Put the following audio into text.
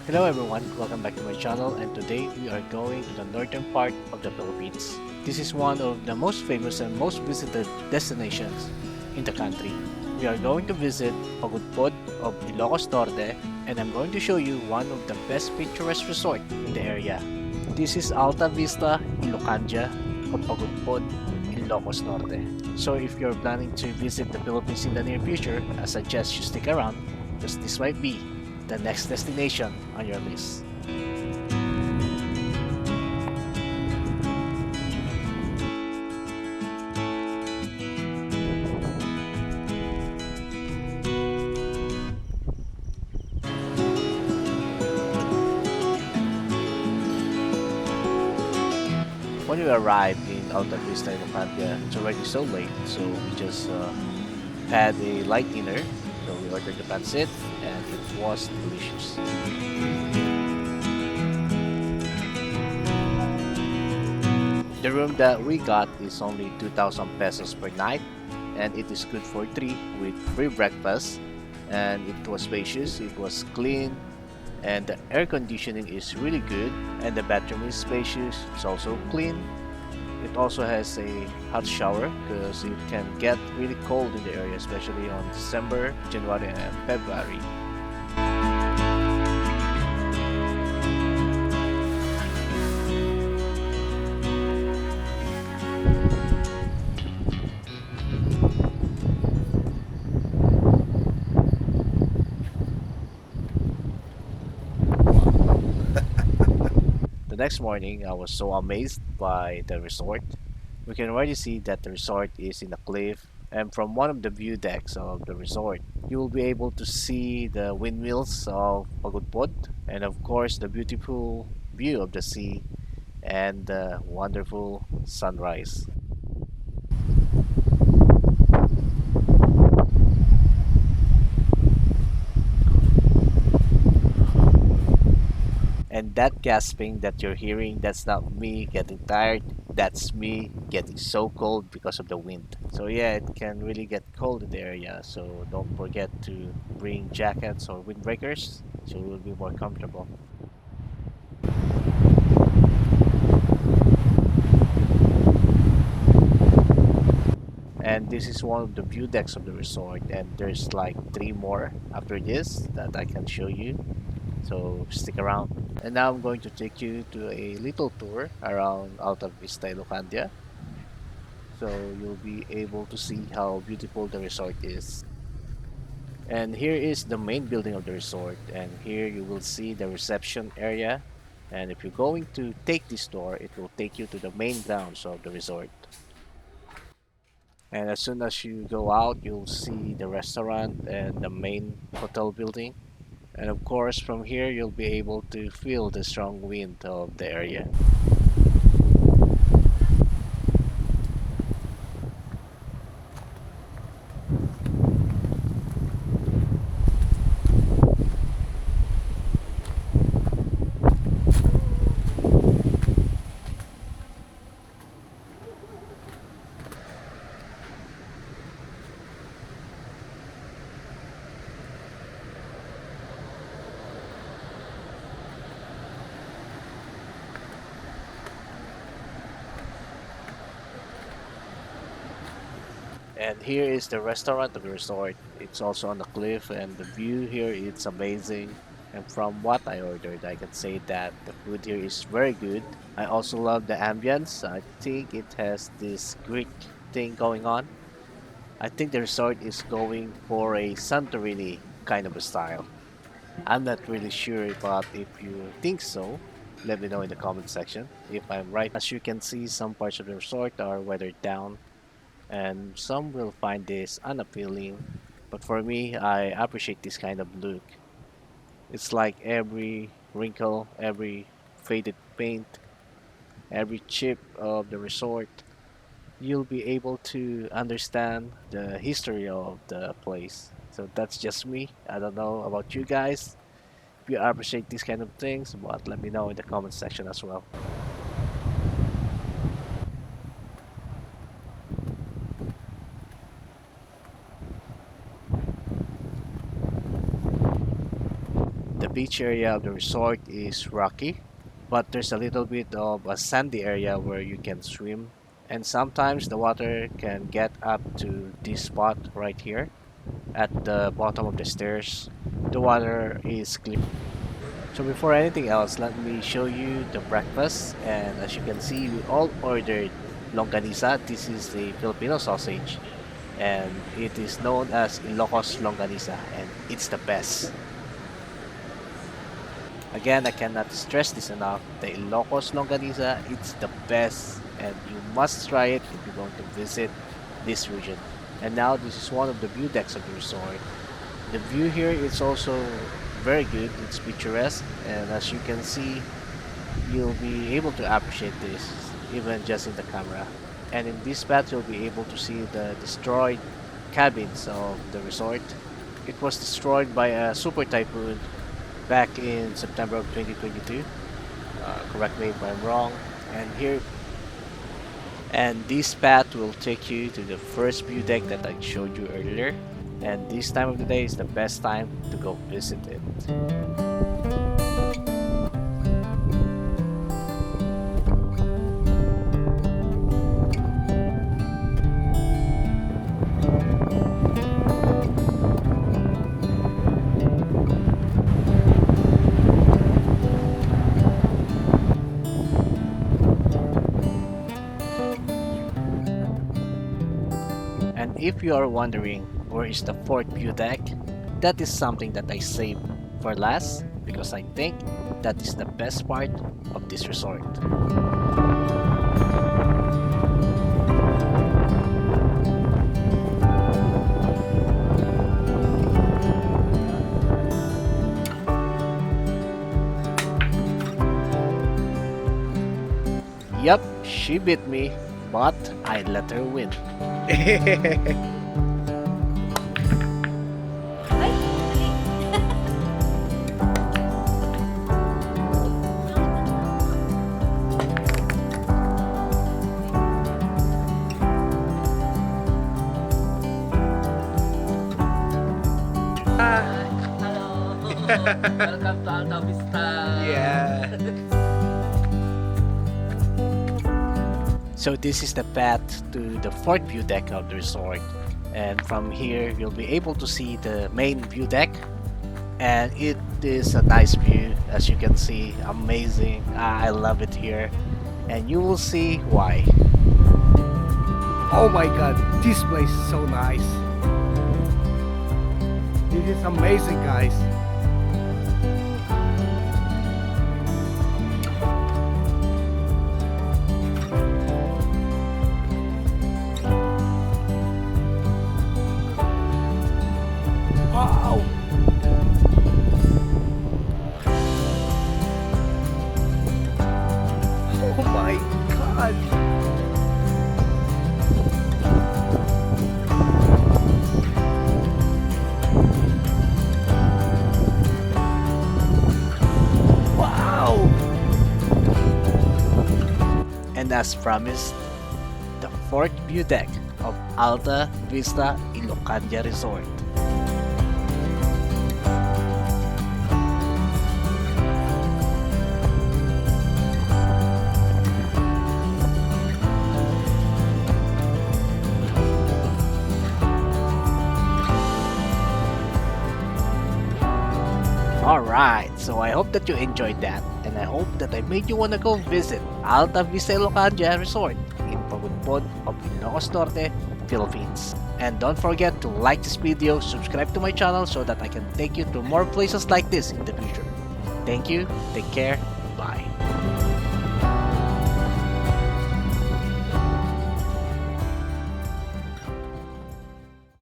Hello everyone, welcome back to my channel, and today we are going to the northern part of the Philippines. This is one of the most famous and most visited destinations in the country. We are going to visit Pagudpud of Ilocos Norte, and I'm going to show you one of the best picturesque resort in the area. This is Alta Vista Ilocandia of Pagudpud, Ilocos Norte. So if you're planning to visit the Philippines in the near future, I suggest you stick around because this might be the next destination on your list. When we arrived in Alta Vista Ilocandia, it's already so late, so we just had a light dinner. So we ordered the pancit, and it was delicious. The room that we got is only 2,000 pesos per night, and it is good for three with free breakfast. And it was spacious, it was clean, and the air conditioning is really good, and the bathroom is spacious, it's also clean. It also has a hot shower because it can get really cold in the area, especially on December, January, and February. The next morning, I was so amazed by the resort. We can already see that the resort is in a cliff, and from one of the view decks of the resort, you will be able to see the windmills of Pagudpud, and of course the beautiful view of the sea and the wonderful sunrise. And that gasping that you're hearing, that's not me getting tired, that's me getting so cold because of the wind. So yeah, it can really get cold in the area, so don't forget to bring jackets or windbreakers so you'll be more comfortable. And this is one of the view decks of the resort, and there's like three more after this that I can show you, so stick around. And now I'm going to take you to a little tour around Alta Vista Ilocandia, so you'll be able to see how beautiful the resort is. And here is the main building of the resort, and here you will see the reception area. And if you're going to take this tour, it will take you to the main grounds of the resort. And as soon as you go out, you'll see the restaurant and the main hotel building. And of course, from here, you'll be able to feel the strong wind of the area. And here is the restaurant of the resort. It's also on the cliff, and the view here is amazing. And from what I ordered, I can say that the food here is very good. I also love the ambience. I think it has this Greek thing going on. I think the resort is going for a Santorini kind of a style. I'm not really sure, but if you think so, let me know in the comment section if I'm right. As you can see, some parts of the resort are weathered down, and some will find this unappealing, but for me, I appreciate this kind of look. It's like every wrinkle, every faded paint, every chip of the resort, you'll be able to understand the history of the place. So that's just me. I don't know about you guys. If you appreciate these kind of things, but let me know in the comment section as well. The beach area of the resort is rocky, but there's a little bit of a sandy area where you can swim, and sometimes the water can get up to this spot right here at the bottom of the stairs. The water is clear. So before anything else, let me show you the breakfast, and as you can see, we all ordered longganisa. This is the Filipino sausage, and it is known as Ilocos longganisa, and it's the best. Again, I cannot stress this enough. The Ilocos longganisa, it's the best, and you must try it if you're going to visit this region. And now this is one of the view decks of the resort. The view here is also very good. It's picturesque, and as you can see, you'll be able to appreciate this even just in the camera. And in this spot, you'll be able to see the destroyed cabins of the resort. It was destroyed by a super typhoon back in September of 2022. Correct me if I'm wrong. And this path will take you to the first view deck that I showed you earlier. And this time of the day is the best time to go visit it. And if you are wondering where is the fourth view deck, that is something that I saved for last because I think that is the best part of this resort. Yup, she beat me, but I let her win. Hello. Welcome to Alta Vista. Yeah. So this is the path to the fourth view deck of the resort, and from here you'll be able to see the main view deck, and it is a nice view. As you can see, amazing. I love it here, and you will see why. Oh my god, this place is so nice. This is amazing, guys. Wow. Oh my god. And as promised, the fourth view deck of Alta Vista Ilocandia Resort. Alright, so I hope that you enjoyed that, and I hope that I made you wanna go visit Alta Vista Ilocandia Resort in Pagudpud of Ilocos Norte, Philippines. And don't forget to like this video, subscribe to my channel so that I can take you to more places like this in the future. Thank you, take care, bye.